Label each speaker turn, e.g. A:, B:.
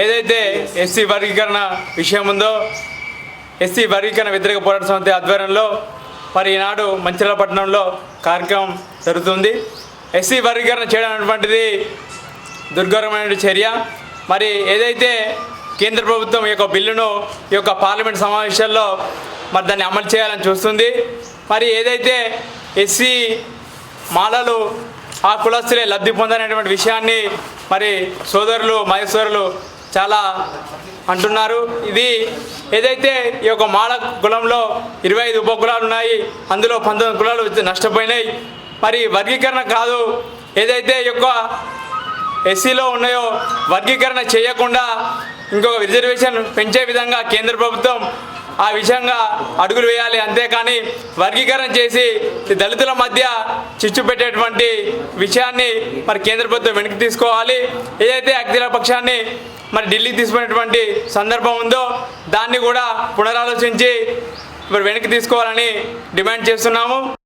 A: ఏదైతే ఎస్సీ వర్గీకరణ విషయం ఉందో ఎస్సీ వర్గీకరణ వ్యతిరేక పోరాట సమితి ఆధ్వర్యంలో మరి ఈనాడు మంచిర్యాల పట్టణంలో కార్యక్రమం జరుగుతుంది. ఎస్సీ వర్గీకరణ చేయడం అనేటువంటిది దుర్ఘరమైన చర్య. మరి ఏదైతే కేంద్ర ప్రభుత్వం ఈ యొక్క బిల్లును ఈ యొక్క పార్లమెంట్ సమావేశాల్లో మరి దాన్ని అమలు చేయాలని చూస్తుంది. మరి ఏదైతే ఎస్సీ మాలలు ఆ కులస్తులే లబ్ధి పొందనేటువంటి విషయాన్ని మరి సోదరులు మహేశ్వరులు చాలా అంటున్నారు. ఇది ఏదైతే ఈ యొక్క మాల కులంలో 25 ఉపకులాలు ఉన్నాయి, అందులో 19 కులాలు నష్టపోయినాయి. మరి వర్గీకరణ కాదు, ఏదైతే ఈ యొక్క ఎస్సీలో ఉన్నాయో వర్గీకరణ చేయకుండా ఇంకొక రిజర్వేషన్ పెంచే విధంగా కేంద్ర ప్రభుత్వం ఆ విషయంగా అడుగులు వేయాలి. అంతేకాని వర్గీకరణ చేసి దళితుల మధ్య చిచ్చు పెట్టేటువంటి విషయాన్ని మరి కేంద్ర ప్రభుత్వం వెనక్కి తీసుకోవాలి. ఏదైతే అఖిల పక్షాన్ని మరి ఢిల్లీకి తీసుకునేటువంటి సందర్భం ఉందో దాన్ని కూడా పునరాలోచించి మరి వెనక్కి తీసుకోవాలని డిమాండ్ చేస్తున్నాము.